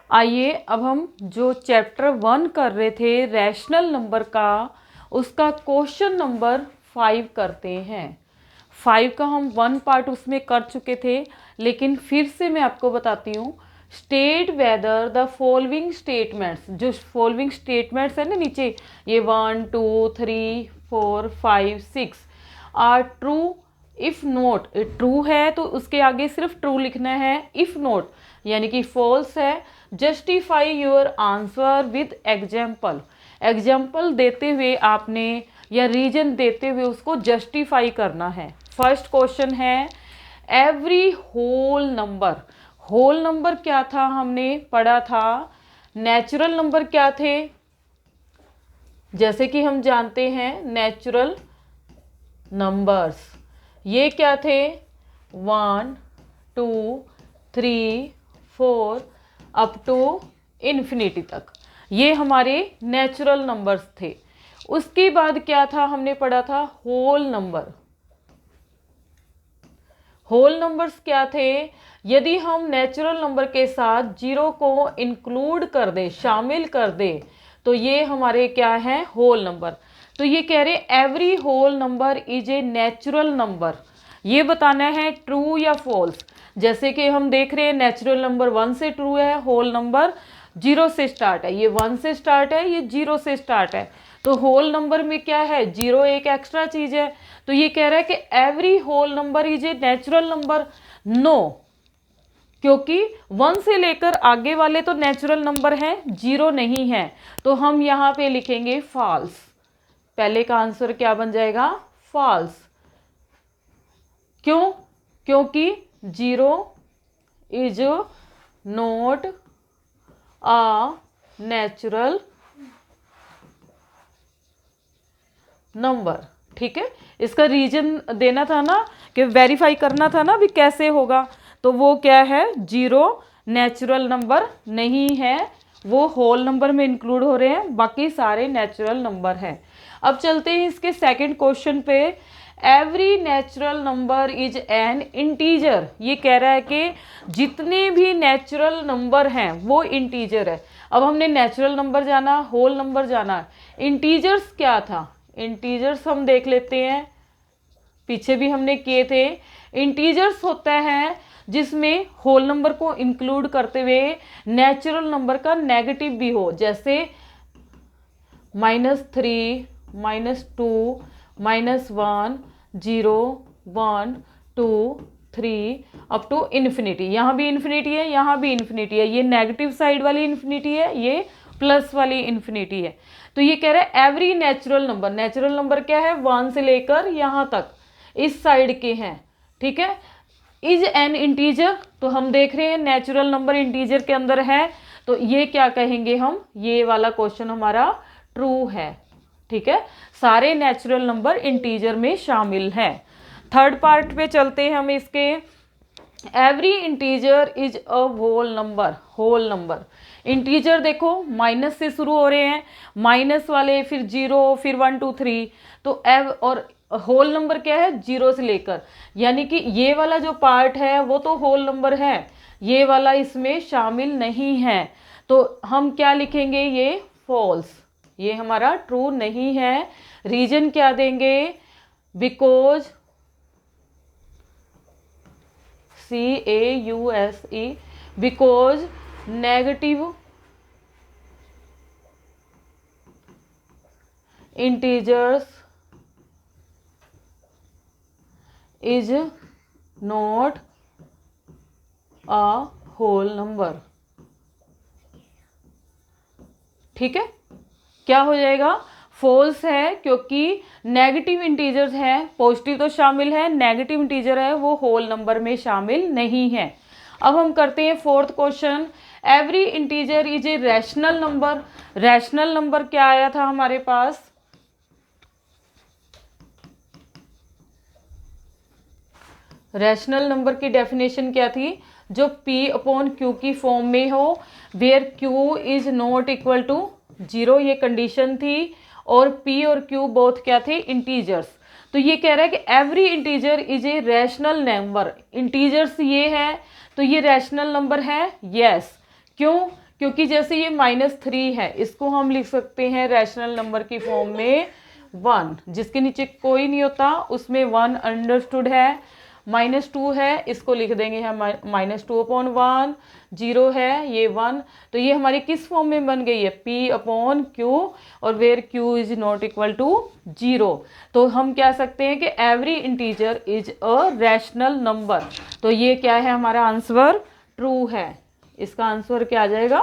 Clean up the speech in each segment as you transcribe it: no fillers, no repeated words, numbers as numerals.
आइए अब हम जो चैप्टर 1 कर रहे थे रैशनल नंबर का, उसका क्वेश्चन नंबर 5 करते हैं। 5 का हम 1 पार्ट उसमें कर चुके थे, लेकिन फिर से मैं आपको बताती हूँ। State whether the following statements, जो फॉलोइंग स्टेटमेंट्स है ना नीचे, ये 1 2 3 4 5 6 are true. If not, true है तो उसके आगे सिर्फ ट्रू लिखना है। इफ नोट यानी कि फॉल्स है। Justify your answer with example, example देते हुए आपने या रीजन देते हुए उसको जस्टिफाई करना है। फर्स्ट क्वेश्चन है every whole number. Whole number क्या था हमने पढ़ा था, नेचुरल नंबर क्या थे, जैसे कि हम जानते हैं नेचुरल नंबर्स ये क्या थे, 1 2 3 4 अप टू इन्फिनिटी तक, ये हमारे नेचुरल नंबर्स थे। उसके बाद क्या था हमने पढ़ा था होल नंबर। होल नंबर्स क्या थे, यदि हम नेचुरल नंबर के साथ जीरो को इंक्लूड कर दे, शामिल कर दे, तो ये हमारे क्या है होल नंबर। तो ये कह रहे every whole number is a natural number, ये बताना है ट्रू या फॉल्स। जैसे कि हम देख रहे हैं नेचुरल नंबर 1 से ट्रू है, होल नंबर 0 से स्टार्ट है, ये 1 से स्टार्ट है, ये 0 से स्टार्ट है। तो होल नंबर में क्या है, 0 एक एक्स्ट्रा चीज है। तो ये कह रहा है कि every whole number is a natural number. No, क्योंकि 1 से लेकर आगे वाले तो नेचुरल नंबर हैं, 0 नहीं है। तो हम यहाँ पे लिखेंगे फॉल्स। पहले का आंसर क्या बन जाएगा, फॉल्स। क्यों, क्योंकि 0 is not a natural number. ठीक है, इसका रीजन देना था ना, कि वेरीफाई करना था ना भी कैसे होगा। तो वो क्या है, 0 नेचुरल नंबर नहीं है, वो होल नंबर में इंक्लूड हो रहे हैं, बाकी सारे नेचुरल नंबर हैं। अब चलते हैं इसके सेकंड क्वेश्चन पे। Every natural number is an integer, ये कह रहा है कि जितने भी नेचुरल नंबर हैं वो इंटीजर है। अब हमने नेचुरल नंबर जाना, होल नंबर जाना, इंटीजर्स क्या था, इंटीजर्स हम देख लेते हैं, पीछे भी हमने किए थे। इंटीजर्स होता है जिसमें होल नंबर को इंक्लूड करते हुए नेचुरल नंबर का नेगेटिव भी हो, जैसे -3 -2 -1 0 1 2 3 अप टू इन्फिनिटी। यहाँ भी इन्फिनिटी है, यहाँ भी इन्फिनिटी है, ये नेगेटिव साइड वाली इन्फिनिटी है, ये प्लस वाली इन्फिनिटी है। तो ये कह रहा है every natural number, natural number क्या है 1 से लेकर यहाँ तक इस साइड के हैं, ठीक है। इज एन इंटीजर, तो हम देख रहे हैं नेचुरल नंबर इंटीजर के अंदर है, तो ये क्या कहेंगे हम, ये वाला क्वेश्चन हमारा ट्रू है। ठीक है, सारे नेचुरल नंबर इंटीजर में शामिल हैं। थर्ड पार्ट पे चलते हैं हम इसके। Every integer is a whole number. Whole number integer देखो माइनस से शुरू हो रहे हैं, माइनस वाले, फिर 0, फिर 1 2 3, तो एव और होल नंबर क्या है 0 से लेकर, यानी कि ये वाला जो पार्ट है वो तो होल नंबर है, ये वाला इसमें शामिल नहीं है। तो हम क्या लिखेंगे, ये फॉल्स, ये हमारा ट्रू नहीं है। रीजन क्या देंगे, because CAUSE, because negative integers is not a whole number. ठीक है, क्या हो जाएगा, फॉल्स है, क्योंकि नेगेटिव इंटीजर्स है, पॉजिटिव तो शामिल है, नेगेटिव इंटीजर है वो होल नंबर में शामिल नहीं है। अब हम करते हैं fourth question. Every integer is a rational number. Rational number क्या आया था हमारे पास, रैशनल नंबर की डेफिनेशन क्या थी, जो P/Q की फॉर्म में हो, where Q is not equal to 0, ये कंडीशन थी, और P और Q बोथ क्या थे, इंटीजर्स। तो ये कह रहा है कि every integer is a rational number, integers ये है तो ये रैशनल नंबर है, यस। क्यों, क्योंकि जैसे ये -3 है, इसको हम लिख सकते हैं रैशनल नंबर की फॉर्म में 1, जिसके नीचे कोई नहीं होता उसमें 1 अंडरस्टूड है। -2 है, इसको लिख देंगे हम -2/1, 0 है ये 1, तो ये हमारी किस फॉर्म में बन गई है, P/Q, और where Q is not equal to 0। तो हम कह सकते हैं कि every integer is a rational number. तो ये क्या है हमारा आंसर, ट्रू है। इसका आंसर क्या आ जाएगा,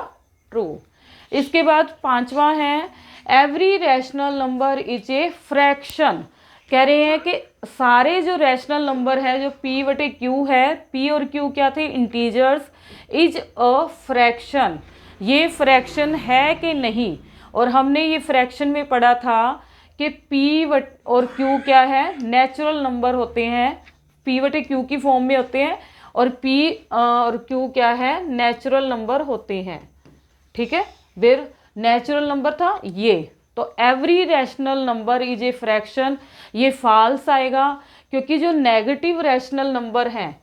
ट्रू। इसके बाद 5वां है every rational number is a fraction. कह रहे हैं कि सारे जो रैशनल नंबर है जो P/Q है, P और Q क्या थे, इंटीजर्स, इज अ फ्रैक्शन, ये फ्रैक्शन है कि नहीं। और हमने ये फ्रैक्शन में पढ़ा था कि P और Q क्या है, नेचुरल नंबर होते हैं, P/Q की फॉर्म में होते हैं, और P और Q क्या है, नेचुरल नंबर होते हैं। ठीक है, फिर नेचुरल नंबर था ये, तो every rational number is a fraction, ये फॉल्स आएगा, क्योंकि जो नेगेटिव रैशनल नंबर हैं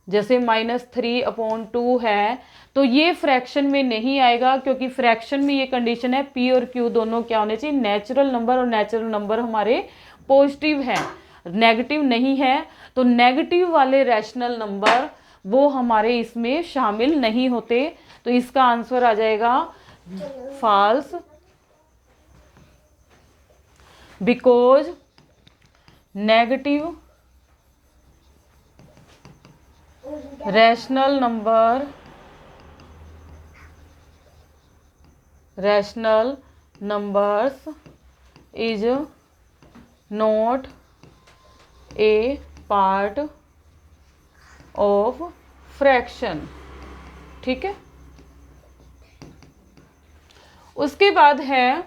जैसे -3/2 है, तो ये फ्रैक्शन में नहीं आएगा, क्योंकि फ्रैक्शन में ये कंडीशन है P और Q दोनों क्या होने चाहिए, नेचुरल नंबर, और नेचुरल नंबर हमारे पॉजिटिव है, नेगेटिव नहीं है। तो नेगेटिव वाले रैशनल नंबर वो हमारे इसमें शामिल नहीं होते। तो इसका आंसर आ जाएगा false, because negative rational numbers is not a part of fraction. ठीक है, उसके बाद है,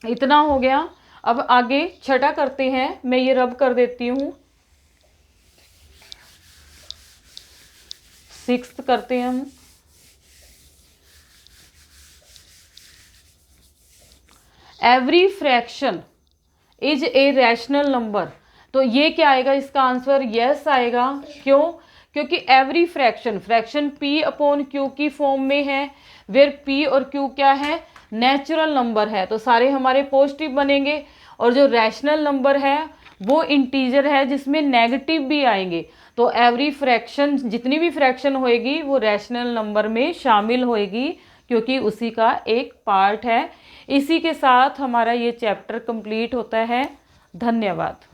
इतना हो गया। अब आगे छठा करते हैं, मैं ये रब कर देती हूँ, 6th करते हैं हम। Every fraction is a rational number. तो ये क्या आएगा, इसका आंसर यस आएगा। क्यों, क्योंकि एवरी फ्रैक्शन P/Q की फॉर्म में है, वेयर P और Q क्या है, नेचुरल नंबर है, तो सारे हमारे पॉजिटिव बनेंगे। और जो रैशनल नंबर है वो इंटीजर है जिसमें नेगेटिव भी आएंगे। तो एवरी फ्रैक्शन, जितनी भी फ्रैक्शन होएगी वो रैशनल नंबर में शामिल होएगी, क्योंकि उसी का एक पार्ट है। इसी के साथ हमारा ये चैप्टर कंप्लीट होता है। धन्यवाद।